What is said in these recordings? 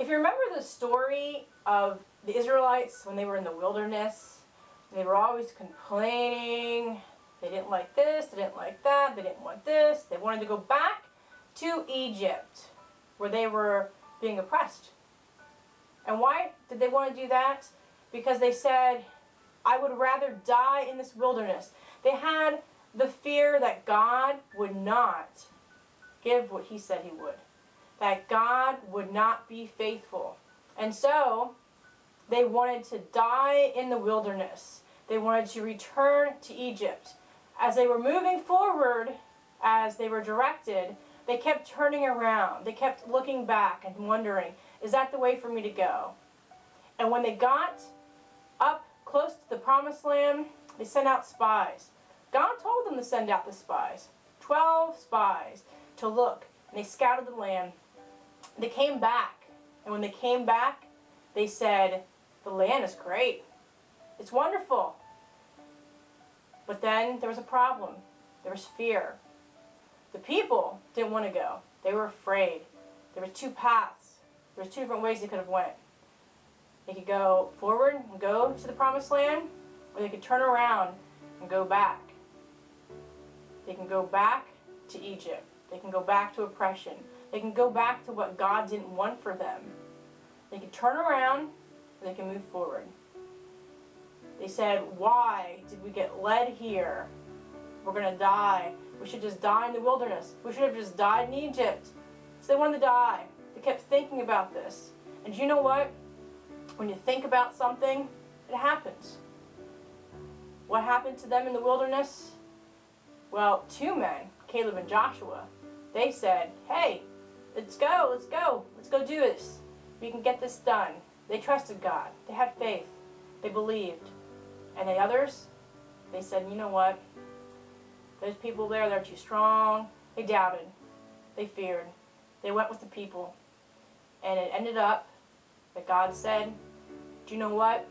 If you remember the story of the Israelites when they were in the wilderness, they were always complaining. They didn't like this, they didn't like that, they didn't want this. They wanted to go back to Egypt where they were being oppressed. And why did they want to do that? Because they said, I would rather die in this wilderness. They had the fear that God would not give what he said he would. That God would not be faithful. And so they wanted to die in the wilderness. They wanted to return to Egypt. As they were moving forward, as they were directed, they kept turning around. They kept looking back and wondering, is that the way for me to go? And when they got up close to the promised land, they sent out spies. God told them to send out the spies, 12 spies, to look. And they scouted the land. They came back. And when they came back, they said, the land is great. It's wonderful. But then there was a problem. There was fear. The people didn't want to go. They were afraid. There were two paths. There were two different ways they could have went. They could go forward and go to the promised land, or they could turn around and go back. They can go back to Egypt. They can go back to oppression. They can go back to what God didn't want for them. They can turn around, or they can move forward. They said, why did we get led here? We're going to die. We should just die in the wilderness. We should have just died in Egypt. So they wanted to die. They kept thinking about this. And you know what? When you think about something, it happens. What happened to them in the wilderness? Well, two men, Caleb and Joshua, they said, hey, let's go, let's go. Let's go do this. We can get this done. They trusted God. They had faith. They believed. And the others, they said, you know what? Those people there, they're too strong. They doubted. They feared. They went with the people. And it ended up that God said, do you know what?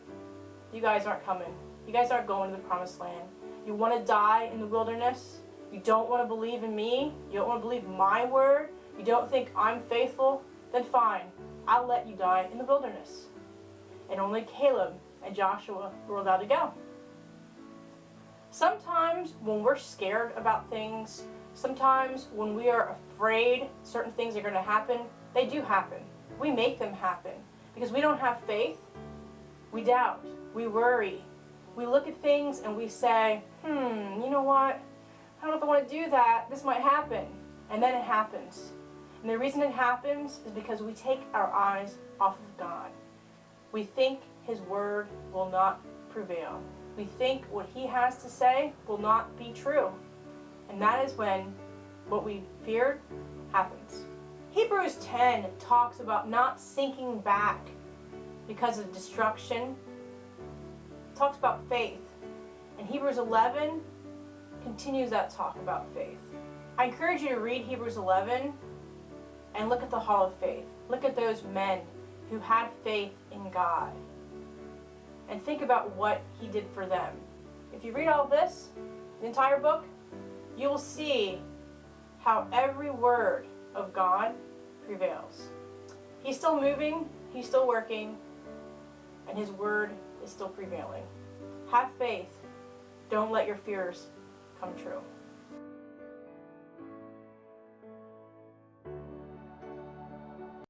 You guys aren't coming. You guys aren't going to the promised land. You want to die in the wilderness? You don't want to believe in me? You don't want to believe my word? You don't think I'm faithful? Then fine. I'll let you die in the wilderness. And only Caleb and Joshua were allowed to go. Sometimes when we're scared about things, sometimes when we are afraid certain things are going to happen, they do happen. We make them happen because we don't have faith. We doubt. We worry. We look at things and we say, you know what? I don't know if I want to do that. This might happen. And then it happens. And the reason it happens is because we take our eyes off of God. We think his word will not prevail. We think what he has to say will not be true. And that is when what we feared happens. Hebrews 10 talks about not sinking back because of destruction. It talks about faith. And Hebrews 11 continues that talk about faith. I encourage you to read Hebrews 11 and look at the Hall of Faith. Look at those men who had faith in God. And think about what he did for them. If you read all this, the entire book, you will see how every word of God prevails. He's still moving, he's still working, and his word is still prevailing. Have faith. Don't let your fears come true.